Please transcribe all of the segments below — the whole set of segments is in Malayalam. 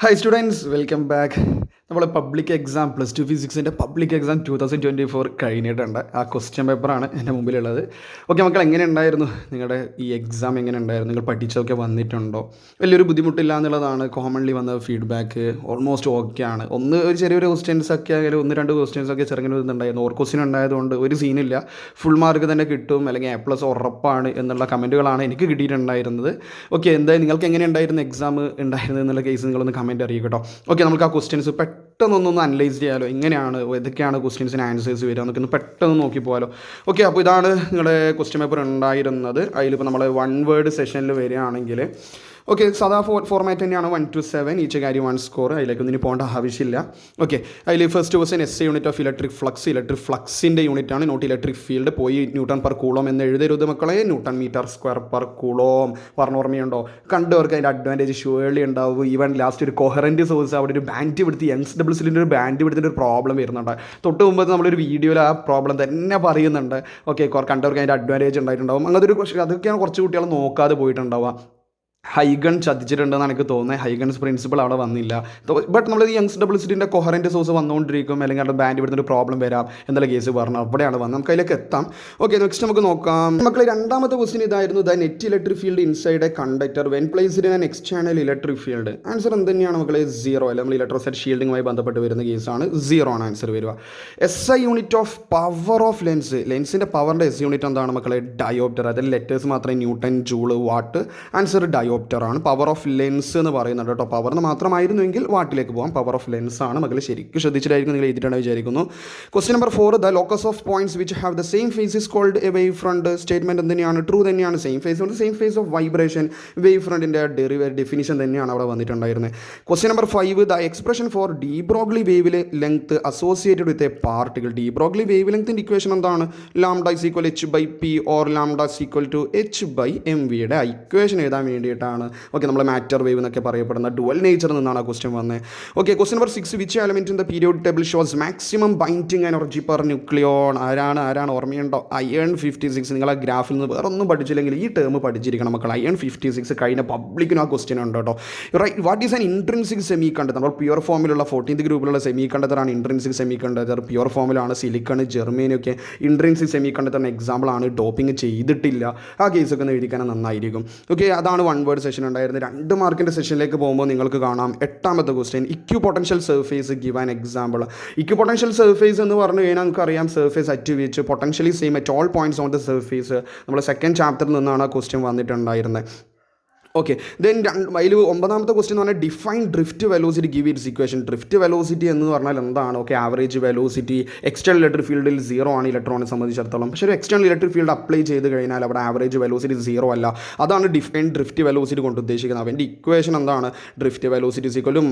Hi students, welcome back. നമ്മൾ പബ്ലിക് എക്സാം +2 ഫിസിക്സിൻ്റെ പബ്ലിക് എക്സാം 2024 കഴിഞ്ഞിട്ടുണ്ട്. ആ ക്വസ്റ്റ്യൻ പേപ്പറാണ് എൻ്റെ മുമ്പിലുള്ളത്. ഓക്കെ മക്കൾ, എങ്ങനെ ഉണ്ടായിരുന്നു നിങ്ങളുടെ ഈ എക്സാം? എങ്ങനെ ഉണ്ടായിരുന്നു? നിങ്ങൾ പഠിച്ചൊക്കെ വന്നിട്ടുണ്ടോ? വലിയൊരു ബുദ്ധിമുട്ടില്ല എന്നുള്ളതാണ് കോമൺലി വന്ന ഫീഡ്ബാക്ക്. ഓൾമോസ്റ്റ് ഓക്കെ ആണ്. ഒരു ചെറിയൊരു ക്വസ്റ്റ്യൻസ് ഒക്കെ ആയാലും 1-2 ക്വസ്റ്റ്യൻസ് ഒക്കെ ചെറുങ്ങനെ ഇതുണ്ടായിരുന്നു. ക്വസ്റ്റ്യൻ ഉണ്ടായതുകൊണ്ട് ഒരു സീനില്ല, ഫുൾ മാർക്ക് തന്നെ കിട്ടും അല്ലെങ്കിൽ A+ ഉറപ്പാണ് എന്നുള്ള കമൻറ്റുകളാണ് എനിക്ക് കിട്ടിയിട്ടുണ്ടായിരുന്നത്. ഓക്കെ, എന്തായാലും നിങ്ങൾക്ക് എങ്ങനെ ഉണ്ടായിരുന്നു എക്സാം ഉണ്ടായിരുന്നത് എന്നുള്ള കേസ് നിങ്ങളൊന്ന് കമൻറ്റ് അറിയിക്കും കേട്ടോ. ഓക്കെ, നമുക്ക് ആ ക്വസ്റ്റ്യൻസ് പെട്ടെന്നൊന്ന് അനലൈസ് ചെയ്യാലോ. എങ്ങനെയാണ്, ഏതൊക്കെയാണ് ക്വസ്റ്റ്യൻസിന് ആൻസേഴ്സ് വരിക എന്നൊക്കെ ഒന്ന് പെട്ടെന്ന് നോക്കി പോകാലോ. ഓക്കെ, അപ്പോൾ ഇതാണ് നിങ്ങളുടെ ക്വസ്റ്റ്യൻ പേപ്പർ ഉണ്ടായിരുന്നത്. അതിലിപ്പോൾ നമ്മൾ 1 വേർഡ് സെഷനിൽ വരികയാണെങ്കിൽ ഓക്കെ, സാധാ ഫോർമാറ്റ് തന്നെയാണ്. 1 to 7 ഈച്ച് കാര്യം 1 സ്കോർ. അതിലേക്കൊന്നും ഇനി പോകേണ്ട ആവശ്യമില്ല. ഓക്കെ, അതിൽ first question SI unit of electric flux. Electric ഫ്ലക്സിൻ്റെ യൂണിറ്റാണ്, നോട്ട് ഇലക്ട്രിക് ഫീൽഡ്. പോയി ന്യൂട്ടൺ പെർ കൂളോം എന്ന് എഴുതരുത് മക്കളെ, newton metre square per coulomb. ഓർമ്മയുണ്ടോ? കണ്ടവർക്ക് അതിൻ്റെ അഡ്വാൻറ്റേജ് ഷുവർലി ഉണ്ടാവും. ഈവൻ ലാസ്റ്റ് ഒരു കൊഹറൻറ്റ് സോഴ്സ്, അവിടെ ഒരു ബാൻഡ് പിടുത്തി യങ്സ് ഡബിൾ സിലിണ്ടർ ഒരു ബാൻഡ് പിടുത്തിൻ്റെ ഒരു പ്രോബ്ലം വരുന്നുണ്ട്. തൊട്ട് മുമ്പ് നമ്മളൊരു വീഡിയോയിൽ ആ പ്രോബ്ലം തന്നെ പറയുന്നുണ്ട്. ഓക്കെ, കണ്ടവർക്ക് അതിൻ്റെ അഡ്വാൻറ്റേജ് ഉണ്ടായിട്ടുണ്ടാവും. അങ്ങനത്തെ ഒരു അതൊക്കെയാണ് കുറച്ച് കുട്ടികൾ നോക്കാതെ പോയിട്ടുണ്ടാവുക. ഹൈഗൺ ചതിച്ചിട്ടുണ്ടെന്നാണ് എനിക്ക് തോന്നുന്നത്. ഹൈഗൺസ് പ്രിൻസിപ്പിൾ അവിടെ വന്നില്ല. ബട്ട് നമ്മൾ ഈ യങ്സ് ഡബിൾ സിറ്റിൻ്റെ കൊഹറൻറ്റ് സോഴ്സ് വന്നുകൊണ്ടിരിക്കും, അല്ലെങ്കിൽ അവിടെ ബാൻഡ് ഇവിടുന്ന് ഒരു പ്രോബ്ലം വരാം എന്നുള്ള കേസ് പറഞ്ഞു. അവിടെയാണ് വന്നത്. നമുക്ക് അതിലേക്ക് എത്താം. ഓക്കെ, നെക്സ്റ്റ് നമുക്ക് നോക്കാം. മക്കളെ, രണ്ടാമത്തെ ക്വസ്റ്റ്യൻ ഇതായിരുന്നു. The net electric field inside A conductor when placed in an external electric field. Answer എന്ത് തന്നെയാണ് മക്കളെ? 0. അല്ല, നമ്മൾ ഇലക്ട്രോസെറ്റ് ഷീൽഡിങ്ങുമായി ബന്ധപ്പെട്ട് വരുന്ന കേസാണ്. 0 ആണ് ആൻസർ വരിക. SI unit of power of lens. ലെൻസിൻ്റെ പവറിൻ്റെ SI യൂണിറ്റ് എന്താണ് മക്കളെ? ഡയോപ്റ്റർ. അതിൽ ലെറ്റേഴ്സ് മാത്രമേ newton, joule, watt. Answer dioptre ആണ്. പവർ ഓഫ് ലെൻസ് എന്ന് പറയുന്നുണ്ട് കേട്ടോ. പവറിന് മാത്രമായിരുന്നുവെങ്കിൽ വാട്ടിലേക്ക് പോകാം. പവർ ഓഫ് ലെൻസ് ആണ്. മക്കൾ ശരിക്കും ശ്രദ്ധിച്ചിട്ടായിരിക്കും നിങ്ങൾ എഴുതിയിട്ടാണ് വിചാരിക്കുന്നു. Question number 4. The locus of points which have the same phase is called a wave front. Statement തന്നെയാണ്, ട്രൂ തന്നെയാണ്. സെയിം ഫേസ് കൊണ്ട് same phase of vibration. Wave ഫ്രണ്ടിൻ്റെ ഡെഫിനിഷൻ തന്നെയാണ് അവിടെ വന്നിട്ടുണ്ടായിരുന്നത്. Question number 5. The expression for de Broglie wavelength associated with a particle. De Broglie wave ലെങ്ത്തിൻ്റെ ഇക്വേഷൻ എന്താണ്? Lambda is equal h/p or lambda is equal to h/mv. യുടെ ഇക്വേഷൻ എഴുതാൻ വേണ്ടിയിട്ടാണ്. ഓക്കെ, നമ്മൾ മാറ്റർ വേവ് എന്നൊക്കെ പറയപ്പെടുന്ന ഡുവൽ നേച്ചറിൽ നിന്നാണ് ആ ക്വസ്റ്റ്യൻ വന്നത്. Okay, question number 6. Which element in the periodic table shows maximum binding energy per nucleon. ആരാണ് ഓർമ്മയുണ്ടോ? അയൺ 56. നിങ്ങൾ ആ ഗ്രാഫിൽ നിന്ന് വേറെ ഒന്നും പഠിച്ചില്ലെങ്കിൽ ഈ ടേം പഠിച്ചിരിക്കണം മക്കൾ. അയൺ 56 കഴിഞ്ഞ പബ്ലിക്കിനും ആ ക്വസ്റ്റ്യൻ ഉണ്ട് കേട്ടോ. Right, what is an intrinsic semiconductor? നമ്മൾ പ്യുവർ ഫോമിലുള്ള 14th ഗ്രൂപ്പിലുള്ള സെമി കണ്ടക്ടറാണ് ഇൻട്രിൻസിക് സെമി കണ്ടക്ടർ. പ്യുവർ ഫോമിലാണ് സിലിക്കൺ, ജെർമേനി ഒക്കെ. ഇൻട്രിൻസിക് സെമി കണ്ടക്ടറിന് എക്സാമ്പിളാണ്. ഡോപ്പിംഗ് ചെയ്തിട്ടില്ല. ആ കേസൊക്കെ ഒന്ന് എഴുതിക്കാൻ നന്നായിരിക്കും. ഓക്കെ, അതാണ് 1 വേർഡ് സെഷൻ ഉണ്ടായിരുന്നത്. 2 മാർക്കിൻ്റെ സെഷനിലേക്ക് പോകുമ്പോൾ നിങ്ങൾക്ക് കാണാം 8ാമത്തെ question. Equipotential surface give an example. Equipotential surface എന്ന് പറഞ്ഞു കഴിഞ്ഞാൽ നമുക്കറിയാം, surface at which potential is same at all points on the surface. നമ്മൾ 2nd ചാപ്റ്ററിൽ നിന്നാണ് ആ ക്വസ്റ്റ്യൻ വന്നിട്ടുണ്ടായിരുന്നത്. ഓക്കെ, ദെൻ അതിൽ 9ാമത്തെ ക്വസ്റ്റ്യൻ എന്ന് പറഞ്ഞാൽ define drift velocity give it's equation. Drift velocity എന്ന് പറഞ്ഞാൽ എന്താണ്? Okay, average velocity. External electric ഫീൽഡിൽ 0 ആണ് ഇലക്ട്രോണിനെ സംബന്ധിച്ചിടത്തോളം. പക്ഷേ ഒരു എക്സ്റ്റേണൽ ഇലക്ട്രിക് ഫീൽഡ് അപ്ലൈ ചെയ്ത് കഴിഞ്ഞാൽ അവിടെ ആവറേജ് വെലോസിറ്റി 0 അല്ല. അതാണ് ഡിഫൈൻ ഡ്രിഫ്റ്റ് വെലോസിറ്റി കൊണ്ട് ഉദ്ദേശിക്കുന്നത്. അവൻ്റെ ഇക്വേഷൻ എന്താണ്? Drift velocity equal to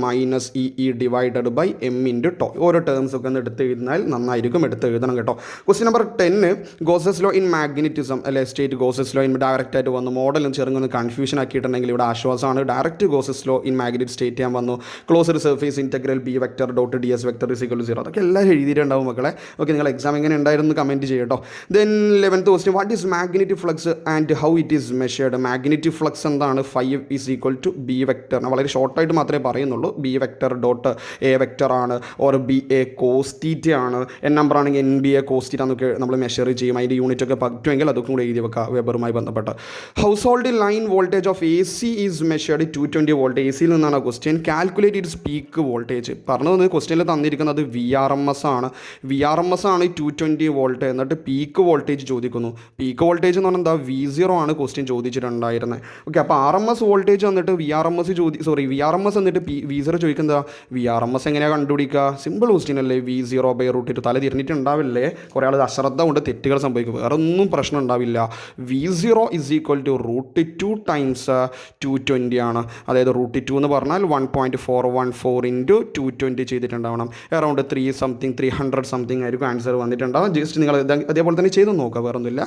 -e divided by m into tau. ഓരോ ടേംസ് ഒക്കെ ഒന്ന് എടുത്ത് എഴുതിയാൽ നന്നായിരിക്കും. എടുത്ത് എഴുതണം കേട്ടോ. Question number 10. Gauss's law in magnetism. അല്ലെ, state Gauss's law in direct ആയിട്ട് വന്നു. മോഡലും ചെറുങ്ങനെ കൺഫ്യൂഷൻ ആക്കിയിട്ട് ിൽ ഇവിടെ ആശ്വാസമാണ്. Direct Gauss's law in magnetic state ചെയ്യാൻ വന്നു. Closed surface integral B vector dot ds vector is equal to 0. അതൊക്കെ എല്ലാവരും എഴുതിയിട്ടുണ്ടാവും മക്കളെ. ഓക്കെ, നിങ്ങൾ എക്സാം എങ്ങനെ ഉണ്ടായിരുന്നു കമൻറ്റ് ചെയ്യട്ടോ. Then 11th question. What is magnetic flux and how it is measured? Magnetic flux എന്താണ്? 5 is equal to B vector. വളരെ ഷോർട്ടായിട്ട് മാത്രമേ പറയുന്നുള്ളൂ. B vector dot A vector ആണ്, ഓർ BA കോസ് തീറ്റ ആണ്. n നമ്പർ ആണെങ്കിൽ NBA കോസ് തീറ്റ എന്നൊക്കെ നമ്മൾ മെഷർ ചെയ്യും. അതിൻ്റെ യൂണിറ്റ് ഒക്കെ പറ്റുമെങ്കിൽ അതൊക്കെ കൂടെ എഴുതി വെക്കുക വെബറുമായി ബന്ധപ്പെട്ട്. House hold line voltage of AC is measured 220 volt. AC യിൽ നിന്നാണ് question. Calculate it's peak voltage. പറഞ്ഞു തന്നത് ക്വസ്റ്റ്യനിൽ തന്നിരിക്കുന്നത് VRMS ആണ്. VRMS ആണ് 220 വോൾട്ട്. എന്നിട്ട് പീക്ക് വോൾട്ടേജ് ചോദിക്കുന്നു. പീക്ക് വോൾട്ടേജ് എന്ന് പറഞ്ഞാൽ എന്താ? V0 ആണ് ക്വസ്റ്റ്യൻ ചോദിച്ചിട്ടുണ്ടായിരുന്നത്. ഓക്കെ, അപ്പോൾ RMS വോൾട്ടേജ് വന്നിട്ട് VRMS എന്നിട്ട് V0 ചോദിക്കുന്നത്. VRMS എങ്ങനെയാണ് കണ്ടുപിടിക്കുക? സിമ്പിൾ ക്വസ്റ്റ്യൻ അല്ലേ. V0/√2. തല തിരിഞ്ഞിട്ടുണ്ടാവില്ലേ? കുറേ ആൾ അശ്രദ്ധ കൊണ്ട് തെറ്റുകൾ സംഭവിക്കും. വേറെ ഒന്നും പ്രശ്നം ഉണ്ടാവില്ല. V0 is equal to √2 times 220 ആണ്. അതായത് √2 എന്ന് പറഞ്ഞാൽ 1.414 ഇൻറ്റു 220 ചെയ്തിട്ടുണ്ടാവണം. അറൗണ്ട് 300 സംതിങ് ആയിരിക്കും ആൻസർ വന്നിട്ടുണ്ടാവും. ജസ്റ്റ് നിങ്ങൾ അതേപോലെ തന്നെ ചെയ്ത് നോക്കുക, വേറെ ഒന്നുമില്ല.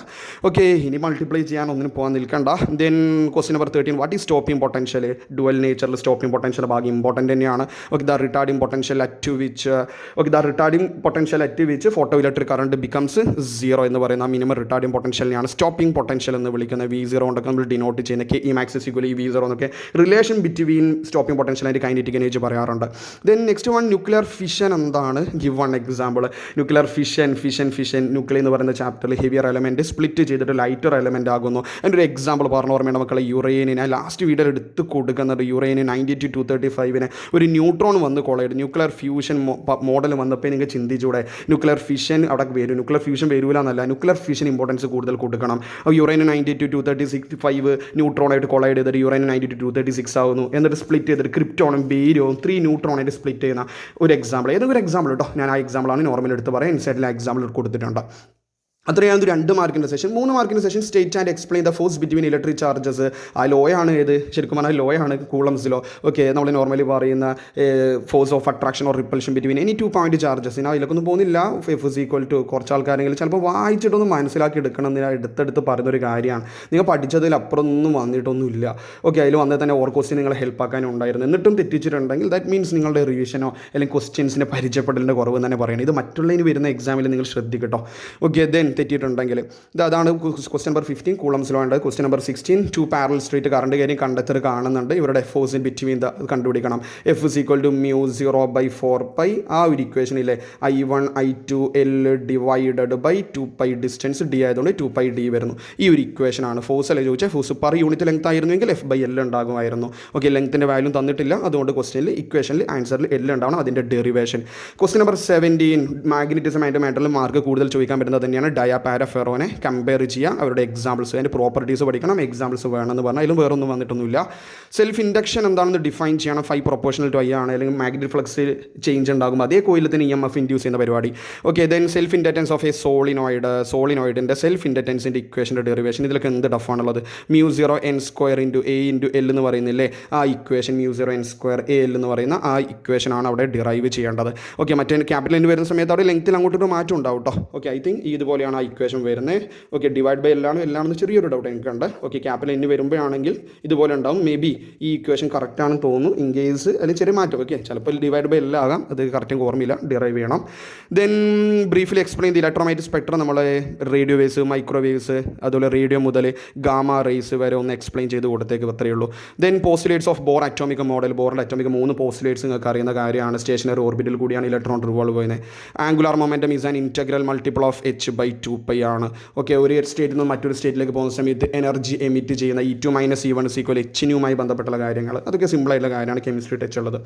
ഓക്കെ, ഇനി മൾട്ടിപ്ലൈ ചെയ്യാൻ ഒന്നിനും പോകാൻ നിൽക്കണ്ട. Then question number 13. What is stopping potential? Dual നേച്ചറിൽ സ്റ്റോപ്പിംഗ് പൊട്ടൻഷ്യൽ ഭാഗം ഇമ്പോർട്ടൻ്റ് തന്നെയാണ്. Okay, the retarding potential at which photoelectric current becomes 0 എന്ന് പറയുന്ന മിനിമം റിട്ടാർഡിംഗ് പൊട്ടൻഷ്യലിനെയാണ് സ്റ്റോപ്പിംഗ് പൊട്ടൻഷ്യൽ എന്ന് വിളിക്കുന്നത്. V0 കൊണ്ടൊക്കെ നമ്മൾ ഡിനോട്ട് ചെയ്യുന്ന KE max is EV0 എന്നൊക്കെ relation between stopping potential and kinetic energy പറയാറുണ്ട്. Then next one nuclear fission എന്താണ്? Give one example. Nuclear fission nuclear എന്ന് പറയുന്ന ചാപ്റ്ററിൽ ഹെവിയർ എലമെൻറ്റ് സ്പ്ലിറ്റ് ചെയ്തിട്ട് ലൈറ്റർ എലമെൻ്റ് ആകുന്നു. അതിൻ്റെ ഒരു എക്സാമ്പിൾ പറഞ്ഞു ഓർമ്മയുണ്ട് മക്കളെ, യുറേനിയനെ ലാസ്റ്റ് വീഡിയോയിൽ എടുത്ത് കൊടുക്കുന്നുണ്ട്. യുറേനിയൻ 92-235 ഒരു ന്യൂട്രോൺ വന്ന് കൊളൈഡ് ന്യൂക്ലിയർ ഫ്യൂഷൻ മോഡൽ വന്നപ്പോൾ നിങ്ങൾ ചിന്തിച്ചൂടെ ന്യൂക്ലിയർ ഫിഷൻ അവിടെ വരും? ന്യൂക്ലിയർ ഫ്യൂഷൻ വരില്ല എന്നല്ല, ന്യൂക്ലിയർ ഫിഷൻ ഇമ്പോർട്ടൻസ് കൂടുതൽ കൊടുക്കണം. യുറേനിയൻ 92-235 ന്യൂട്രോണായിട്ട് കൊളൈഡ് ചെയ്തിട്ട് യുറേനിയൻ 92-236 ആവുന്നു. എന്നിട്ട് സ്പ്ലിറ്റ് ചെയ്തിട്ട് ക്രിപ്റ്റോണും ബേരിയവും 3 ന്യൂട്രോണായിട്ട് സ്പ്ലിറ്റ് ചെയ്യുന്ന ഒരു എക്സാമ്പിൾ. ഏതൊരു എക്സാമ്പിൾ കേട്ടോ, ഞാൻ ആ എക്സാമ്പിളാണ് നോർമൽ എടുത്ത് പറയാം. ഇൻസൈഡിൽ ആ എക്സാമ്പിൾ കൊടുത്തിട്ടുണ്ട്. അത്രയാണ് 2 മാർക്കിൻ്റെ സെഷൻ. 3 മാർക്കിൻ്റെ session state and explain the force between electric charges. ആ ലോയാണ് ഏത്? ശരിക്കും പറഞ്ഞാൽ ലോയാണ് കൂളംസ് ലോ. ഓക്കെ, നമ്മൾ നോർമലി പറയുന്ന force of attraction or repulsion between any 2 point charges. ഞാൻ അതിലേക്കൊന്നും പോകുന്നില്ല. F=, കുറച്ച് ആൾക്കാരെങ്കിലും ചിലപ്പോൾ വായിച്ചിട്ടൊന്ന് മനസ്സിലാക്കി എടുക്കണം എന്ന് ഞാൻ എടുത്തെടുത്ത് പറയുന്നൊരു കാര്യമാണ്. നിങ്ങൾ പഠിച്ചതിൽ അപ്പുറമൊന്നും വന്നിട്ടൊന്നുമില്ല. ഓക്കെ, അതിൽ വന്നാൽ തന്നെ ഓർ ക്വസ്റ്റ്യൻ നിങ്ങളെ ഹെൽപ്പ് ആക്കാനുണ്ടായിരുന്നു. എന്നിട്ടും തെറ്റിച്ചിട്ടുണ്ടെങ്കിൽ ദാറ്റ് മീൻസ് നിങ്ങളുടെ റിവിഷനോ അല്ലെങ്കിൽ ക്വസ്റ്റ്യൻസിൻ്റെ പരിചയപ്പെടലിൻ്റെ കുറവ് തന്നെ പറയണം. ഇത് മറ്റുള്ളതിന് വരുന്ന എക്സാമിൽ നിങ്ങൾ ശ്രദ്ധിക്കട്ടോ. ഓക്കെ, ദെൻ തെറ്റിയിട്ടുണ്ടെങ്കിൽ അതാണ് ക്വസ്റ്റ്യൻ നമ്പർ 15 കൂളംസ് ലോ ഉണ്ട്. Question number 16 2 parallel straight current കാര്യം കണ്ടെത്തൽ കാണുന്നുണ്ട്. ഇവരുടെ ഫോഴ്സ് ബിറ്റ്വീൻ കണ്ടുപിടിക്കണം. F=μ0/4π. ആ ഒരു ഇക്വേഷനിലെ I1 I2 L divided by 2π distance D ആയതുകൊണ്ട് 2πd വരുന്നു. ഈ ഒരു ഇക്വേഷനാണ്. ഫോഴ്സ് അല്ലേ ചോദിച്ചാൽ ഫോഴ്സ് പെർ യൂണിറ്റ് ലെങ്ത് ആയിരുന്നെങ്കിൽ F/L ഉണ്ടാകുമായിരുന്നു. ഓക്കെ, ലെങ്ത്തിൻ്റെ വാല്യൂ തന്നിട്ടില്ല, അതുകൊണ്ട് ക്വസ്റ്റ്യനിൽ ഇക്വേഷനിൽ ആൻസറിൽ L ഉണ്ടാവണം, അതിൻ്റെ derivation. Question number 17 magnetism and മെറ്റലിൽ മാർക്ക് കൂടുതൽ ചോദിക്കാൻ പറ്റുന്നത് തന്നെയാണ്. പാരഫെറോനെ കമ്പയർ ചെയ്യുക, അവരുടെ എക്സാമ്പിൾസ് അതിൻ്റെ പ്രോപ്പർട്ടീസ് പഠിക്കണം. എക്സാമ്പിൾസ് വേണമെന്ന് പറഞ്ഞാൽ അതിലും വേറൊന്നും വന്നിട്ടൊന്നുമില്ല. സെൽഫ് ഇൻഡക്ഷൻ എന്താണെന്ന് ഡിഫൈൻ ചെയ്യണം. 5 പ്രൊപ്പോർഷണൽ ടു I ആണ്, അല്ലെങ്കിൽ മാഗ്നറ്റിക് ഫ്ലക്സ് ചേഞ്ച് ഉണ്ടാകും, അതേ കോയിലത്തിന് EMF ഇൻഡ്യൂസ് ചെയ്യുന്ന പരിപാടി. Okay, then self inductance of a സോളിനോയിഡിൻ്റെ സെൽഫ് ഇൻഡക്റ്റൻസിൻ്റെ ഇക്വേഷൻ്റെ ഡെറിവേഷൻ. ഇതിലൊക്കെ എന്ത് ടഫാണുള്ളത്? μ0 n² A × L എന്ന് പറയുന്നില്ലേ, ആ ഇക്വേഷൻ μ0 n² AL എന്ന് പറയുന്ന ആ ഇക്വേഷനാണ് അവിടെ ഡിറൈവ് ചെയ്യേണ്ടത്. ഓക്കെ, മറ്റേ ക്യാപിറ്റൽ N വരുന്ന സമയത്ത് അവിടെ ലെങ്ത്തിൽ അങ്ങോട്ടൊരു മാറ്റം ഉണ്ടാവും കേട്ടോ. ഓക്കെ, ഐ തിങ്ക് ഇതുപോലെയാണ് ആ ഇക്വേഷൻ വരുന്നത്. ഓക്കെ, ഡിവൈഡ് ബൈ എല്ലാണെന്ന് ചെറിയൊരു ഡൗട്ട് എനിക്കുണ്ട്. ഓക്കെ, ക്യാപിറ്റൽ N വരുമ്പോഴാണെങ്കിൽ ഇതുപോലെ ഉണ്ടാവും. മേ ബി ഈ ഇക്വേഷൻ കറക്റ്റ് ആണെന്ന് തോന്നുന്നു. ഇൻ കേസ് അല്ലെങ്കിൽ ചെറിയ മാറ്റം. ഓക്കെ, ചിലപ്പോൾ ഡിവൈഡ് ബൈ എല്ലാം ആകാം, അത് കറക്റ്റ് ഓർമ്മയില്ല, ഡിറൈവ് ചെയ്യണം. Then briefly explain the electromagnetic spectrum. നമ്മളെ റേഡിയോ വേവ്സ്, മൈക്രോവേവ്സ്, അതുപോലെ റേഡിയോ മുതൽ ഗാമ റേസ് വരെ ഒന്ന് എക്സ്പ്ലെയിൻ ചെയ്ത് കൊടുത്തേക്ക് അത്രയേ ഉള്ളൂ. Then postulates of Bohr atomic model. ബോറിൻ്റെ അറ്റോമിക് 3 പോസ്റ്റുലേറ്റ്സ് നിങ്ങൾക്ക് അറിയുന്ന കാര്യമാണ്. സ്റ്റേഷനറി ഓർബിറ്റിൽ കൂടിയാണ് ഇലക്ട്രോൺ റിവോൾവ് ചെയ്യുന്നത്. Angular momentum is an integral multiple of h/2π ആണ്. ഓക്കെ, ഒരു സ്റ്റേറ്റിൽ നിന്ന് മറ്റൊരു സ്റ്റേറ്റിലേക്ക് പോകുന്ന സമയത്ത് എനർജി എമിറ്റ് ചെയ്യുന്ന E2 - E1 hനുമായി ബന്ധപ്പെട്ടുള്ള കാര്യങ്ങൾ, അതൊക്കെ സിമ്പിളായിട്ടുള്ള കാര്യമാണ് കെമിസ്ട്രി ടച്ച് ഉള്ളത്.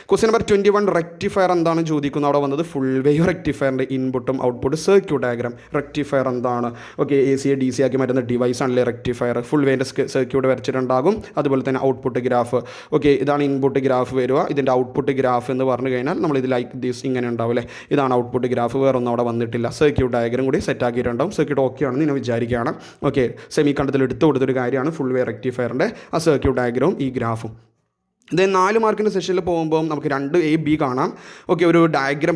ക്വസ്റ്റ്യൻ നമ്പർ 21 റെക്ടിഫയർ എന്താണ് ചോദിക്കുന്നത്. അവിടെ വന്നത് ഫുൾ വേവ് റെക്ടിഫയറിൻ്റെ ഇൻപുട്ടും ഔട്ട്പുട്ട് സർക്യൂട്ട് ഡയഗ്രാം. റെക്ടിഫയർ എന്താണ്? ഓക്കെ, AC DC ആക്കി മാറ്റുന്ന ഡിവൈസ് ആണല്ലേ റെക്ടിഫയർ. ഫുൾ വേവിൻ്റെ സർക്യൂട്ട് വരച്ചിട്ടുണ്ടാകും, അതുപോലെ തന്നെ ഔട്ട്പുട്ട് ഗ്രാഫ്. ഓക്കെ, ഇതാണ് ഇൻപുട്ട് ഗ്രാഫ് വരിക. ഇതിൻ്റെ ഔട്ട്പുട്ട് ഗ്രാഫ് എന്ന് പറഞ്ഞു കഴിഞ്ഞാൽ നമ്മൾ ഇത് ലൈക്ക് ദിസ് ഇങ്ങനെ ഉണ്ടാവും അല്ലേ. ഇതാണ് ഔട്ട്പുട്ട് ഗ്രാഫ്, വേറൊന്നും അവിടെ വന്നിട്ടില്ല. സർക്യൂട്ട് ഡയഗ്രാം കൂടി സെറ്റ് ആക്കിയിട്ടുണ്ടാവും. സർക്യൂട്ട് ഓക്കെ ആണെന്ന് ഞാൻ വിചാരിക്കുകയാണ്. ഓക്കെ, സെമി കണ്ടത്തിൽ എടുത്തു കൊടുത്തൊരു കാര്യമാണ് ഫുൾ വേ റെക്ടിഫയറിൻ്റെ ആ സർക്യൂട്ട് ഡയഗ്രാമും ഈ ഗ്രാഫും. ദെൻ 4 മാർക്കിൻ്റെ സെഷനിൽ പോകുമ്പോൾ നമുക്ക് 2 A B കാണാം. ഓക്കെ, ഒരു diagram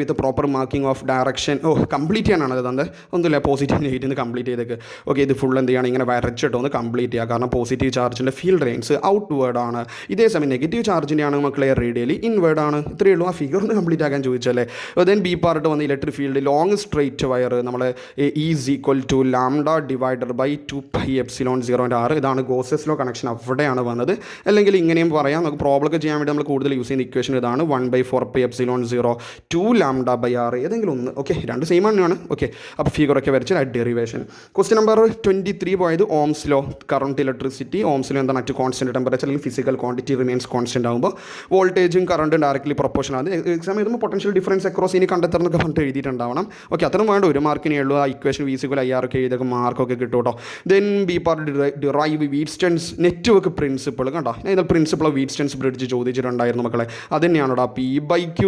with proper marking of direction. Complete ചെയ്യാനാണ് അത് തന്നെ, ഒന്നുമില്ല, പോസിറ്റീവ് നെഗറ്റീവ് കംപ്ലീറ്റ് ചെയ്തേക്ക്. ഓക്കെ, ഇത് ഫുൾ എന്ത് ചെയ്യണം, ഇങ്ങനെ വരച്ചിട്ട് ഒന്ന് കംപ്ലീറ്റ് ചെയ്യുക. കാരണം പോസിറ്റീവ് ചാർജിൻ്റെ ഫീൽഡ് റേഞ്ച് ഔട്ട്വേർഡ് ആണ്, ഇതേസമയം നെഗറ്റീവ് ചാർജിൻ്റെ ആണ് മക്കളെ റേഡിയലി ഇൻവേർഡ് ആണ്. ഇത്രയേ ഉള്ളൂ. ആ ഫിഗർ ഒന്ന് കംപ്ലീറ്റ് ആക്കാൻ ചോദിച്ചല്ലേ. ദെൻ B പാർട്ട് വന്ന് electric field long straight wire നമ്മൾ E= λ ഡിവൈഡഡ് ബൈ 2πε0/r. ഇതാണ് ഗോസസ് ലോ കണക്ഷൻ, അവിടെയാണ് വന്നത്. അല്ലെങ്കിൽ ഇങ്ങനെയും പറയാം, നമുക്ക് പ്രോബ്ലം ഒക്കെ ചെയ്യാൻ വേണ്ടി നമ്മൾ കൂടുതൽ യൂസ് ചെയ്യുന്ന ഇക്വേഷൻ ഇതാണ് 1/4πε0 2λ/r, ഏതെങ്കിലും ഒന്ന്. ഓക്കെ, 2 സെയിം ആണ്. ഓക്കെ, അപ്പോൾ ഫിഗറൊക്കെ വരച്ച് ഡെറിവേഷൻ. ക്വസ്റ്റ്യൻ നമ്പർ 23 പോയത് Ohm's law. Current electricity. Ohm's law എന്താണ്? അറ്റ് കോൺസ്റ്റൻറ്റ് ടെമ്പറേച്ചർ അല്ലെങ്കിൽ ഫിസിക്കൽ ക്വാണ്ടിറ്റി റിമെയിൻസ് കോൺസ്റ്റൻറ്റ് ആകുമ്പോൾ വോൾട്ടേജും കറണ്ടും ഡയറക്റ്റ്ലി പ്രൊപ്പോർഷണൽ ആണ്. എക്സാം എഴുതുമ്പോൾ പൊട്ടൻഷ്യൽ ഡിഫറൻസ് അക്രോസ് ഇനി കണ്ടെത്തണമെന്നൊക്കെ പറഞ്ഞിട്ട് എഴുതിയിട്ടുണ്ടാവണം. ഓക്കെ, അത്രയും വേണ്ട, 1 മാർക്കിനേ ഉള്ളൂ. ആ ഇക്വേഷൻ V=IR ഒക്കെ എഴുതിയൊക്കെ മാർക്കൊക്കെ കിട്ടും കേട്ടോ. Then B part derive Wheatstone's network principle. കണ്ടോ, ഞാൻ പ്രിൻസിപ്പിൾ ഓഫ് വീറ്റ്സ്റ്റൺസ് ബ്രിഡ്ജ് ചോദിച്ചിട്ടുണ്ടായിരുന്നു മക്കളെ. അത് തന്നെയാണ് കേട്ടോ. P/Q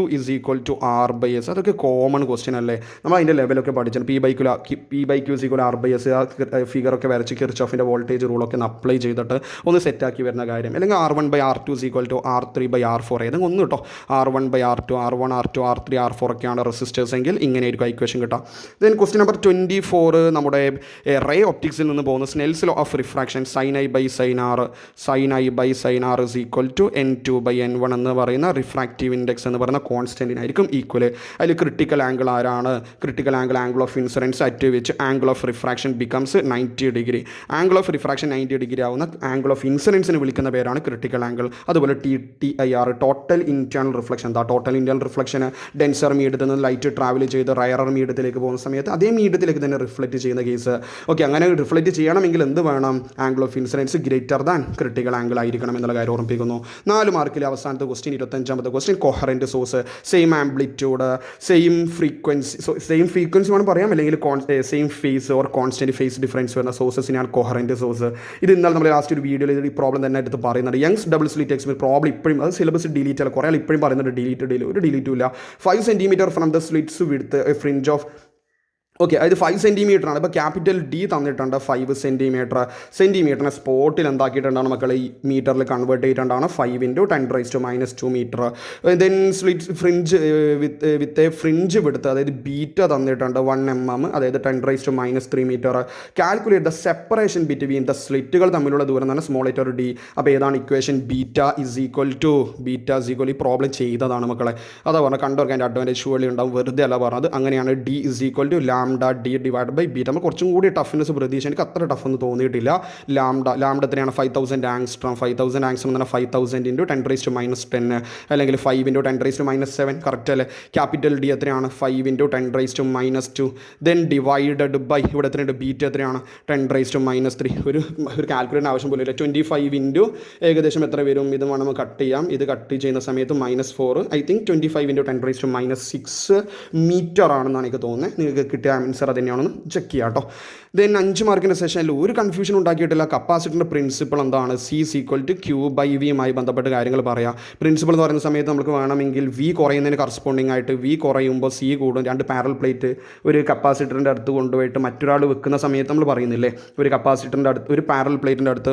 = R/S. അതൊക്കെ കോമൺ ക്വസ്റ്റ്യൻ അല്ലേ, നമ്മൾ അതിൻ്റെ ലെവലൊക്കെ പഠിച്ചു. P/Q = R/S. ആ ഫിഗറൊക്കെ വരച്ച് കിർച്ചോഫിൻ്റെ വോൾട്ടേജ് റൂളൊക്കെ ഒന്ന് അപ്ലൈ ചെയ്തിട്ട് ഒന്ന് സെറ്റാക്കി വരുന്ന കാര്യം. അല്ലെങ്കിൽ R1/R2 = R3/R4, ഏതെങ്കിലും ഒന്ന് കേട്ടോ. R1/R2 R1 R2 R3 R4 ഒക്കെയാണ് റെസിസ്റ്റേഴ്സ് എങ്കിൽ ഇങ്ങനെയായിരിക്കും ഇക്വേഷൻ കിട്ടാം. ദെൻ ക്വസ്റ്റ്യൻ നമ്പർ 24 നമ്മുടെ റേ ഒപ്റ്റിക്സിൽ നിന്ന് പോകുന്ന Snell's law of refraction. sin I/sin R R is equal to N2/N1 എന്ന് പറയുന്ന റിഫ്രാക്റ്റീവ് ഇൻഡെക്സ് എന്ന് പറയുന്ന കോൺസ്റ്റൻറ്റിനായിരിക്കും ഈക്വൽ. അതിൽ ക്രിട്ടിക്കൽ ആംഗിൾ ആരാണ്? Critical angle of incidence at which angle of refraction becomes 90 degree. Angle of refraction 90 degree ആവുന്ന ആംഗിൾ ഓഫ് ഇൻസിഡൻസിന് വിളിക്കുന്ന പേരാണ് ക്രിട്ടിക്കൽ ആംഗിൾ. അതുപോലെ TIR ടോട്ടൽ ഇൻറ്റേർണൽ റിഫ്ലക്ഷൻ. എന്താ ടോട്ടൽ ഇൻറ്റേർണൽ റിഫ്ലക്ഷൻ? ഡെൻസർ മീഡിയത്തിൽ നിന്ന് ലൈറ്റ് ട്രാവൽ ചെയ്ത് റയറർ മീഡിയത്തിലേക്ക് പോകുന്ന സമയത്ത് അതേ മീഡിയത്തിലേക്ക് തന്നെ റിഫ്ലക്റ്റ് ചെയ്യുന്ന കേസ്. ഓക്കെ, അങ്ങനെ റിഫ്ലക്റ്റ് ചെയ്യണമെങ്കിൽ എന്ത് വേണം? Angle of incidence greater than critical angle ആയിരിക്കണം എന്നുള്ള കാര്യം ഓർമ്മിപ്പിക്കുന്നു. 4 മാർക്കിലെ അവസാനത്തെ ക്വസ്റ്റ്യൻ 25ാമത്തെ question coherent source. Same amplitude, same frequency വേണം പറയാം, അല്ലെങ്കിൽ same phase or constant phase difference വരുന്ന സോഴ്സസിനാണ് കൊഹറൻറ്റ് സോഴ്സ്. ഇത് ഇന്നലെ നമ്മൾ ലാസ്റ്റ് ഒരു വീഡിയോയിൽ ഈ പ്രോബ്ലം തന്നെ എടുത്ത് പറയുന്നുണ്ട്. Young's double slit experiment problem ഇപ്പോഴും അത് സിലബസ് ഡിലീറ്റ് അല്ല, കുറേ ആൾ ഇപ്പോഴും പറയുന്നുണ്ട് ഒരു ഡിലീറ്റും ഇല്ല. 5 centimetre from the slits width fringe of. Okay, അത് 5 സെൻറ്റിമീറ്ററാണ്. ഇപ്പോൾ ക്യാപിറ്റൽ D തന്നിട്ടുണ്ട് 5 സെൻറ്റിമീറ്ററിനെ സ്പോട്ടിൽ എന്താക്കിയിട്ടുണ്ടാണ് മക്കൾ ഈ മീറ്ററിൽ കൺവേർട്ട് ചെയ്തിട്ടുണ്ടാണ് 5 × 10⁻² metre. Then slit fringe with a fringe width, അതായത് ബീറ്റ തന്നിട്ടുണ്ട് 1 mm, അതായത് 10⁻³ metre. Calculate the separation between the സ്ലിറ്റുകൾ തമ്മിലുള്ള ദൂരം എന്നാണ് സ്മോൾ ലെറ്റർ d. അപ്പോൾ ഏതാണ് ഇക്വേഷൻ? ബീറ്റ ഈസ് ഈക്വൽ ഈ പ്രോബ്ലം ചെയ്തതാണ് മക്കളെ. അതാ പറഞ്ഞാൽ കണ്ടവർക്ക് അതിൻ്റെ അഡ്വാൻറ്റേജ് ഷുവലി ഉണ്ടാവും, വെറുതെ അല്ല പറഞ്ഞത്. അങ്ങനെയാണ് D is equal to λ/d divide by beta. നമ്മൾ കുറച്ചും കൂടി ടഫ്നെസ് പ്രതീക്ഷ, എനിക്ക് അത്ര ടഫ് ഒന്നും തോന്നിയിട്ടില്ല. ലാംഡ എത്രയാണ്? 5000 ആങ്സ്ട്രോം. 5000 ആങ്സ്ട്രോം എന്ന് പറഞ്ഞാൽ 5000 × 10⁻10 അല്ലെങ്കിൽ 5 × 10⁻7. കറക്റ്റ് അല്ലേ? ക്യാപിറ്റൽ D എത്രയാണ്? 5 × 10⁻². ദെൻ ഡിവൈഡഡ് ബൈ ഇവിടെ എത്രയുണ്ട്? ബീറ്റ എത്രയാണ്? 10⁻³ ഒരു കാൽക്കുലേഷൻ ആവശ്യം പോലും ഇല്ല. 25 ഏകദേശം എത്ര വരും? ഇത് വേണം കട്ട് ചെയ്യാം. ഇത് കട്ട് ചെയ്യുന്ന സമയത്ത് -4, ഐ തിങ്ക് 25 × 10⁻6 മീറ്റർ ആണെന്നാണ് എനിക്ക് തോന്നുന്നത്. നിങ്ങൾക്ക് കിട്ടിയ ആൻസർ അത് തന്നെയാണെന്ന് ചെക്ക് ചെയ്യാം കേട്ടോ. ദെൻ 5 മാർക്കിൻ്റെ സെഷനിൽ ഒരു കൺഫ്യൂഷൻ ഉണ്ടാക്കിയിട്ടില്ല. കപ്പാസിറ്ററിൻ്റെ പ്രിൻസിപ്പിൾ എന്താണ്? C = Q/V ബന്ധപ്പെട്ട് കാര്യങ്ങൾ പറയാം. പ്രിൻസിപ്പിൾ എന്ന് പറയുന്ന സമയത്ത് നമുക്ക് വേണമെങ്കിൽ V കുറയുന്നതിന് കറസ്പോണ്ടിങ് ആയിട്ട് V കുറയുമ്പോൾ C കൂടും. 2 പാരൽ പ്ലേറ്റ് ഒരു കപ്പാസിറ്ററിൻ്റെ അടുത്ത് കൊണ്ടുപോയിട്ട് മറ്റൊരാൾ വെക്കുന്ന സമയത്ത് നമ്മൾ പറയുന്നില്ലേ, ഒരു കപ്പാസിറ്ററിൻ്റെ അടുത്ത് ഒരു പാരൽ പ്ലേറ്റിൻ്റെ അടുത്ത്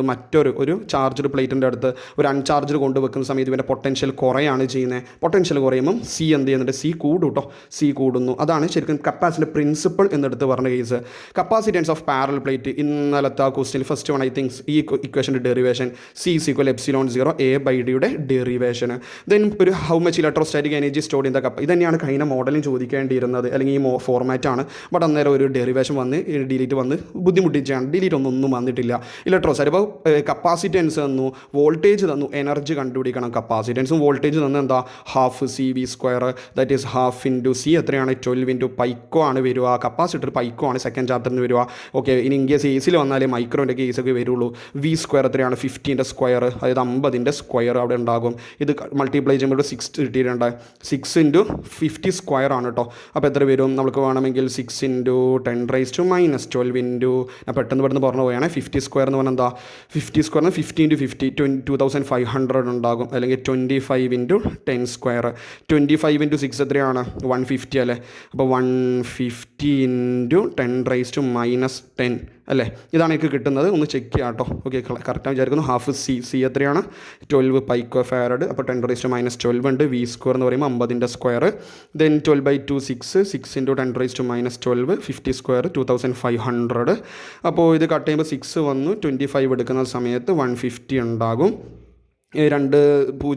ഒരു ചാർജ്ഡ് പ്ലേറ്റിൻ്റെ അടുത്ത് ഒരു അൺചാർജ്ഡ് കൊണ്ടുവെക്കുന്ന സമയത്ത് ഇവൻ്റെ പൊട്ടൻഷ്യൽ കുറയാണ് ചെയ്യുന്നത്. പൊട്ടൻഷ്യൽ കുറയുമ്പം C എന്ത് ചെയ്യുന്നുണ്ട്? C കൂടും കേട്ടോ. C കൂടുന്നു. അതാണ് ശരിക്കും കപ്പാസിറ്റർ പ്രിൻസിപ്പിൾ എന്നെടുത്ത് പറഞ്ഞ കേസ്. കപ്പാസിറ്റൻസ് ഓഫ് പാരൽ പ്ലേറ്റ് ഇന്നലത്തെ ആ question first one I think ഈ ഇക്വേഷൻ്റെ derivation C = ε0 A/d derivation. Then ഒരു how much electrostatic energy stored in the cap. ഇത് തന്നെയാണ് കഴിഞ്ഞ മോഡലിൽ ചോദിക്കേണ്ടിയിരുന്നത്, അല്ലെങ്കിൽ ഈ ഫോർമാറ്റാണ്. ബട്ട് അന്നേരം ഒരു ഡെറിവേഷൻ വന്ന് ഡിലീറ്റ് വന്ന് ബുദ്ധിമുട്ടിച്ചാണ്. ഡിലീറ്റ് ഒന്നും വന്നിട്ടില്ല. ഇലക്ട്രോസ്റ്റാറ്റ് ഇപ്പോൾ കപ്പാസിറ്റൻസ് തന്നു, വോൾട്ടേജ് തന്നു, എനർജി കണ്ടുപിടിക്കണം. കപ്പാസിറ്റൻസും വോൾട്ടേജ് തന്നു എന്താ? ½ CV², ദാറ്റ് ഈസ് ½ × C എത്രയാണ്? 12 × പൈക്കോ ആണ് വരിക. കപ്പാസിറ്റർ പൈക്കോ ആണ് സെക്കൻഡ് ചാപ്റ്ററിന് വരിക. ഓക്കെ, ഇനി ഇൻകേസ് എസിൽ വന്നാലേ മൈക്രോൻ്റെ കേസൊക്കെ വരുള്ളൂ. V² എത്രയാണ്? 50 അതായത് 50 അവിടെ ഉണ്ടാകും. ഇത് മൾട്ടിപ്ലൈ ചെയ്യുമ്പോൾ 6 കിട്ടിയിട്ടുണ്ട്. 6 × 50² ആണ് കേട്ടോ. അപ്പോൾ എത്ര വരും? നമുക്ക് വേണമെങ്കിൽ 6 × 10⁻12 ഞാൻ പെട്ടെന്ന് പറഞ്ഞു പോവുകയാണ്. 50² എന്ന് പറഞ്ഞാൽ എന്താ? 50² 50 × 50 2500 ഉണ്ടാകും, അല്ലെങ്കിൽ 25 × 10². 25 × 6 എത്രയാണ്? 150 അല്ലേ? അപ്പോൾ 150 × 10⁻10 അല്ലേ? ഇതാണ് എനിക്ക് കിട്ടുന്നത്. ഒന്ന് ചെക്ക് ചെയ്യാം കേട്ടോ. ഓക്കെ, കറക്റ്റാണ് വിചാരിക്കുന്നു. ½ C എത്രയാണ്? 12 പൈക്കോ-ഫാരഡ്. അപ്പോൾ 10⁻12 ഉണ്ട്. V² എന്ന് പറയുമ്പോൾ 50². ദെൻ 12/2 6 × 10⁻12 50² 2500. അപ്പോൾ ഇത് കട്ട് ചെയ്യുമ്പോൾ 6 വന്നു. 25 എടുക്കുന്ന സമയത്ത് 150 ഉണ്ടാകും. 2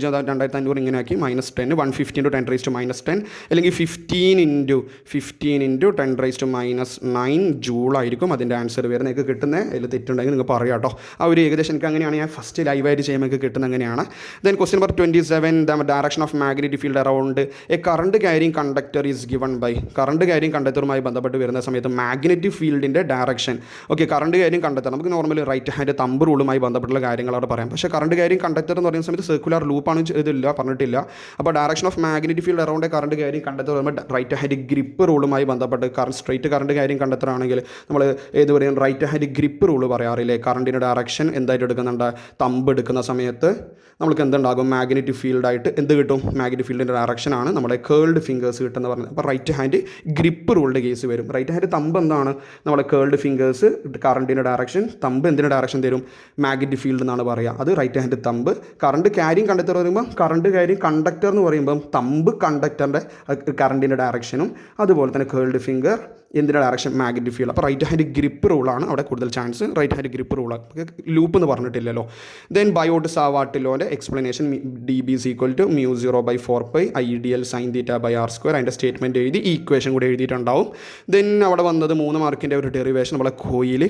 0 2500 ഇങ്ങനെ ആക്കി -10 150 × 10⁻10 അല്ലെങ്കിൽ 15 × 10⁻9 ജൂളായിരിക്കും അതിൻ്റെ ആൻസർ വരുന്നത്. നിങ്ങൾക്ക് കിട്ടുന്നത് അതിൽ തെറ്റുണ്ടെങ്കിൽ നിങ്ങൾ പറയാം കേട്ടോ. ആ ഒരു ഏകദേശം എനിക്ക് അങ്ങനെയാണ് ഞാൻ ഫസ്റ്റ് ലൈവായിട്ട് ചെയ്യുമ്പോൾ എനിക്ക് കിട്ടുന്നത് അങ്ങനെയാണ്. Then question number 27 the direction of magnetic field around a current carrying conductor is given by. Current carrying കണ്ടക്ടറുമായി ബന്ധപ്പെട്ട് വരുന്ന സമയത്ത് മാഗ്നറ്റിക് ഫീൽഡിൻ്റെ direction. Okay, current carrying conductor നമുക്ക് നോർമലി റൈറ്റ് ഹാൻഡ് തമ്പ് റൂളുമായി ബന്ധപ്പെട്ടുള്ള കാര്യങ്ങളോട് പറയാം. പക്ഷേ കറണ്ട് ക്യാരിങ് കണ്ടക്ടർ എന്ന് പറയുന്ന സമയത്ത് സർക്കുലർ ലൂപ്പാണ് ഇതില്ല പറഞ്ഞിട്ടില്ല. അപ്പോൾ direction of magnetic field around current carrying conductor പറയുമ്പോൾ റൈറ്റ് ഹാൻഡ് ഗ്രിപ്പ് റൂളുമായി ബന്ധപ്പെട്ട് സ്ട്രൈറ്റ് കറണ്ട് ക്യാരിങ് കണ്ടക്ടർ ആണെങ്കിൽ നമ്മൾ ഏത് പറയും? റൈറ്റ് ഹാൻഡ് ഗ്രിപ്പ് റൂൾ പറയാറില്ലേ? കറണ്ടിൻ്റെ ഡയറക്ഷൻ എന്തായിട്ട് എടുക്കുന്നുണ്ട്? തമ്പ് എടുക്കുന്ന സമയത്ത് നമുക്ക് എന്തുണ്ടാകും? മാഗ്നറ്റിക് ഫീൽഡായിട്ട് എന്ത് കിട്ടും? മാഗ്നറ്റിക് ഫീൽഡിൻ്റെ ഡയറക്ഷനാണ് നമ്മുടെ കേൾഡ് ഫിംഗേഴ്സ് കിട്ടുന്ന പറഞ്ഞത്. അപ്പോൾ റൈറ്റ് ഹാൻഡ് ഗ്രിപ്പ് റൂളിൻ്റെ കേസ് വരും. റൈറ്റ് ഹാൻഡ് തമ്പ് എന്താണ്? നമ്മുടെ കേൾഡ് ഫിംഗേഴ്സ് കറണ്ടിൻ്റെ ഡയറക്ഷൻ, തമ്പ് എന്തിൻ്റെ ഡയറക്ഷൻ തരും? മാഗ്നറ്റിക് ഫീൽഡ് എന്നാണ് പറയുക. അത് right hand thumb. Current carrying conductor പറയുമ്പോൾ കറണ്ട് ക്യാരിങ് കണ്ടക്ടർ എന്ന് പറയുമ്പം തമ്പ് കണ്ടക്ടറിൻ്റെ കറണ്ടിൻ്റെ ഡയറക്ഷനും അതുപോലെ തന്നെ കേൾഡ് ഫിംഗർ എന്തിൻ്റെ ഡയറക്ഷൻ മാഗ്നറ്റിക് ഫീൽഡ്. അപ്പോൾ റൈറ്റ് ഹാൻഡ് ഗ്രിപ്പ് റൂളാണ് അവിടെ കൂടുതൽ chance. Right hand grip rule loop എന്ന് പറഞ്ഞിട്ടില്ലല്ലോ. Then Biot Savart ലോൻ്റെ explanation D B is equal to μ0/4π ideal sine theta by R square. അതിൻ്റെ സ്റ്റേറ്റ്മെൻറ്റ് എഴുതി ഈ ഇക്വേഷൻ കൂടി എഴുതിയിട്ടുണ്ടാവും. ദെൻ അവിടെ വന്നത് 3 മാർക്കിൻ്റെ ഒരു ഡെറിവേഷൻ നമ്മളെ കോയിൽ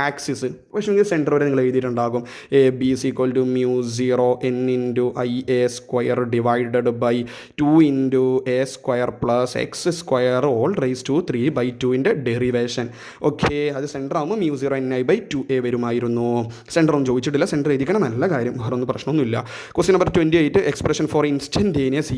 ആക്സിസ് പക്ഷേ സെൻറ്റർ വരെ നിങ്ങൾ എഴുതിയിട്ടുണ്ടാകും. A B is equal to μ0 n into i a square divided by 2 into a square plus x square all raised to 3/2 ൻ്റെ ഡെറിവേഷൻ. ഓക്കെ, അത് സെൻറ്റർ ആകുമ്പോൾ μ0 ni/2a വരുമായിരുന്നു. സെൻറ്റർ ഒന്നും ചോദിച്ചിട്ടില്ല, സെൻറ്റർ എഴുതിക്കണം, നല്ല കാര്യം, വേറെ ഒന്നും പ്രശ്നമൊന്നുമില്ല. Question number 28 expression for instantaneous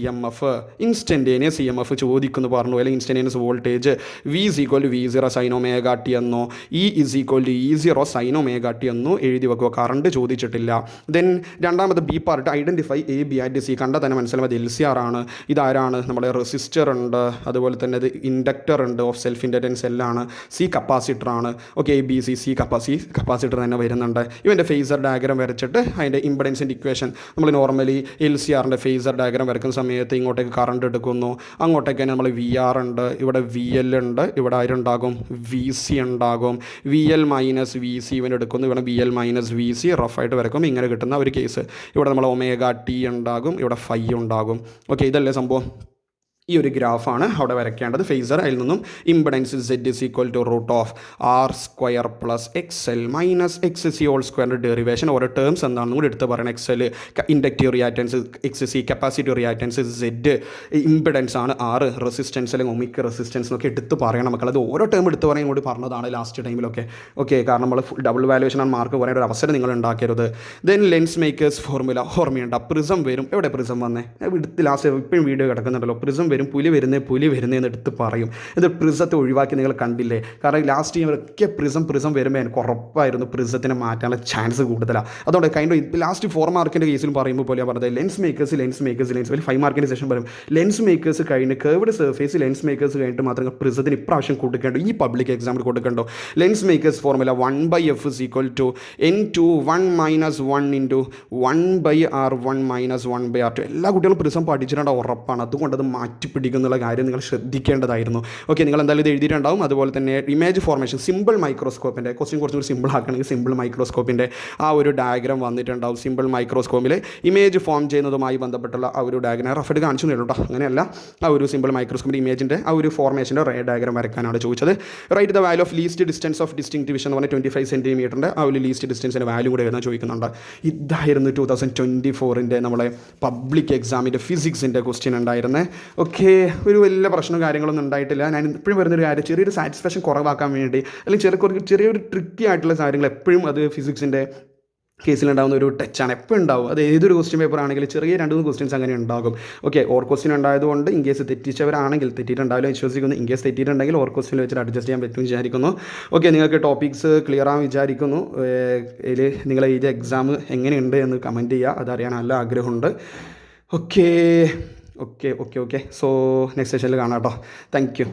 EMF ചോദിക്കുന്നു പറഞ്ഞു. അല്ലെങ്കിൽ instantaneous voltage V is equal to V0 sin omega t എന്നോ E is equal to E0 sin omega t എന്നോ എഴുതി വെക്കുക. കറണ്ട് ചോദിച്ചിട്ടില്ല. ദെൻ രണ്ടാമത് B part identify A B and C. കണ്ടാൽ തന്നെ മനസ്സിലാവും അത് LCR ആണ്. ഇതാരാണ്? നമ്മുടെ റെസിസ്റ്റർ ഉണ്ട്, അതുപോലെ തന്നെ ഇത് ഇൻഡക്ടർ ഉണ്ട് ഓഫ് സെൽഫ് ഇൻഡക്റ്റൻസ് എല്ലാണ്. സി കപ്പാസിറ്റർ ആണ്. ഓക്കെ, എ ബി സി കപ്പാസിറ്റർ തന്നെ വരുന്നുണ്ട്. ഇവൻ്റെ ഫേസർ ഡയഗ്രാം വരച്ചിട്ട് അതിൻ്റെ ഇംപെഡൻസിൻ്റെ ഇക്വേഷൻ നമ്മൾ നോർമലി LCRൻ്റെ ഫേസർ ഡയഗ്രാം വരയ്ക്കുന്ന സമയത്ത് ഇങ്ങോട്ടേക്ക് കറണ്ട് എടുക്കുന്നു, അങ്ങോട്ടേക്ക് തന്നെ നമ്മൾ VR ഉണ്ട്, ഇവിടെ VL ഉണ്ട്, ഇവിടെ ആരുണ്ടാകും VC ഉണ്ടാകും. VL മൈനസ് VC ഇവൻ എടുക്കുന്നു, ഇവിടെ VL മൈനസ് VC റഫായിട്ട് വരക്കും. ഇങ്ങനെ കിട്ടുന്ന ഒരു കേസ്. ഇവിടെ നമ്മൾ ഒമേഗ ടി ഉണ്ടാകും, ഇവിടെ ഫൈ ഉണ്ടാകും. ഓക്കെ, ഇതല്ലേ സംഭവം. ഈ ഒരു ഗ്രാഫാണ് അവിടെ വരയ്ക്കേണ്ടത് ഫേസർ. അതിൽ നിന്നും impedance Z is equal to √R square plus XL minus XC whole സ്ക്വയറിൻ്റെ ഡെറിവേഷൻ. ഓരോ ടേംസ് എന്താണെന്നും കൂടി എടുത്ത് പറയണം. XL inductive reactance, XC capacitive reactance, Z impedance ആണ്, R റെസിസ്റ്റൻസ് അല്ലെങ്കിൽ ഒമിക് റെസിസ്റ്റൻസ് എന്നൊക്കെ എടുത്ത് പറയണം മക്കൾ. അത് ഓരോ ടേം എടുത്ത് പറയാൻ കൂടി പറഞ്ഞതാണ് ലാസ്റ്റ് ടൈമിലൊക്കെ. ഓക്കെ, കാരണം നമ്മൾ ഡബിൾ വാല്യൂഷൻ ആണ് മാർക്ക് പറയേണ്ട ഒരു അവസരം നിങ്ങൾ ഉണ്ടാക്കരുത്. ദെൻ ലെൻസ് മേക്കേഴ്സ് ഫോർമുല ഓർമ്മയുണ്ട്. പ്രിസം വരും. എവിടെ പ്രിസം വന്നേ? എടുത്ത് ലാസ്റ്റ് ഇപ്പോഴും വീഡിയോ കിടക്കുന്നുണ്ടല്ലോ. പ്രിസം വരും, പുലി വരുന്നതെന്ന് എടുത്ത് പറയും. ഇത് പ്രിസത്തെ ഒഴിവാക്കി നിങ്ങൾ കണ്ടില്ലേ? കാരണം ലാസ്റ്റ് ഇവരൊക്കെ പ്രിസം വരുമ്പോൾ എനിക്ക് ഉറപ്പായിരുന്നു പ്രിസത്തിനെ മാറ്റാനുള്ള ചാൻസ് കൂടുതലാണ്. അതുകൊണ്ട് ലാസ്റ്റ് 4 മാർക്കിൻ്റെ കേസിലും പറയുമ്പോൾ പോലെ പറഞ്ഞത് ലെൻസ് മേക്കേഴ്സ് 5 മാർക്കിൻ്റെ സെഷൻ പറയും. ലെൻസ് മേക്കേഴ്സ് കഴിഞ്ഞ് കേർവ്ഡ് സർഫേസ് ലെൻസ് മേക്കേഴ്സ് കഴിഞ്ഞിട്ട് മാത്രമേ പ്രിസത്തിന് ഇപ്രാവശ്യം കൊടുക്കേണ്ടോ, ഈ പബ്ലിക് എക്സാമിൽ കൊടുക്കേണ്ടോ. Lens makers formula 1/f is equal to n21 - 1 into 1/r1 - 1/r2. എല്ലാ കുട്ടികളും പ്രിസം പഠിച്ചിട്ടുണ്ടോ ഉറപ്പാണ്. അതുകൊണ്ട് അത് മാറ്റിപ്പിടിക്കുന്നുള്ള കാര്യം നിങ്ങൾ ശ്രദ്ധിക്കേണ്ടതായിരുന്നു. ഓക്കെ, നിങ്ങൾ എന്തായാലും ഇത് എഴുതിയിട്ടുണ്ടാവും. അതുപോലെ തന്നെ ഇമേജ് ഫോർമേഷൻ സിമ്പിൾ മൈക്രോസ്കോപ്പിൻ്റെ ക്വസ്റ്റ്യൻ കുറച്ചുകൂടി സിമ്പിൾ ആക്കണമെങ്കിൽ സിമ്പിൾ മൈക്രോസ്കോപ്പിൻ്റെ ആ ഒരു ഡയഗ്രാം വന്നിട്ടുണ്ടാവും. സിമ്പിൾ മൈക്രോസ്കോപ്പിൽ ഇമേജ് ഫോം ചെയ്യുന്നതുമായി ബന്ധപ്പെട്ടുള്ള ആ ഒരു ഡയഗ്രാം റഫായിട്ട് കാണിച്ചു തരുള്ളൂ കേട്ടോ. അങ്ങനെയല്ല, ആ ഒരു സിമ്പിൾ മൈക്രോസ്കോപ്പിൻ്റെ ഇമേജിൻ്റെ ആ ഒരു ഫോർമേഷൻ്റെ ഡയഗ്രാം വരയ്ക്കാനാണ് ചോദിച്ചത്. Write the value of least distance of distinct vision എന്ന് പറഞ്ഞാൽ 25 സെൻറ്റിമീറ്ററിൻ്റെ ആ ഒരു ലീസ്റ്റ് ഡിസ്റ്റൻസിൻ്റെ വാല്യൂ കൂടെ എഴുതാൻ ചോദിക്കുന്നുണ്ട്. ഇതായിരുന്നു 2024 നമ്മളെ പബ്ലിക് എക്സാമിൻ്റെ ഫിസിക്സിൻ്റെ ക്വസ്റ്റ്യൻ ഉണ്ടായിരുന്നത്. ഓക്കെ, ഒരു വലിയ പ്രശ്നവും കാര്യങ്ങളൊന്നും ഉണ്ടായിട്ടില്ല. ഞാൻ ഇപ്പോഴും വരുന്നൊരു കാര്യം, ചെറിയൊരു സാറ്റിസ്ഫാക്ഷൻ കുറവാക്കാൻ വേണ്ടി അല്ലെങ്കിൽ ചെറിയൊരു ട്രിക്കി ആയിട്ടുള്ള കാര്യങ്ങൾ എപ്പോഴും അത് ഫിസിക്സിൻ്റെ കേസിലുണ്ടാകുന്ന ഒരു ടച്ചാണ് എപ്പോഴും ഉണ്ടാവും. അത് ഏതൊരു ക്വസ്റ്റ്യൻ പേപ്പർ ആണെങ്കിലും ചെറിയ 2-3 ക്വസ്റ്റ്യൻസ് അങ്ങനെ ഉണ്ടാകും. ഓക്കെ, ഓർ ക്വസ്റ്റ്യൻ ഉണ്ടായതുകൊണ്ട് ഇൻ കേസ് തെറ്റിച്ചവരാണെങ്കിൽ, തെറ്റിയിട്ടുണ്ടാവില്ല വിശ്വസിക്കുന്നു, ഇൻ കേസ് തെറ്റിയിട്ടുണ്ടെങ്കിൽ ഓർ ക്വസ്റ്റ്യൻ വെച്ചിട്ട് അഡ്ജസ്റ്റ് ചെയ്യാൻ പറ്റും വിചാരിക്കുന്നു. ഓക്കെ, നിങ്ങൾക്ക് ടോപ്പിക്സ് ക്ലിയർ ആകാൻ വിചാരിക്കുന്നു. ഇതിൽ നിങ്ങൾ എഴുതിയ എക്സാം എങ്ങനെയുണ്ട് എന്ന് കമൻറ്റ് ചെയ്യുക, അതറിയാൻ നല്ല ആഗ്രഹമുണ്ട്. ഓക്കെ, സോ നെക്സ്റ്റ് സെഷനിൽ കാണാം കേട്ടോ. Thank you.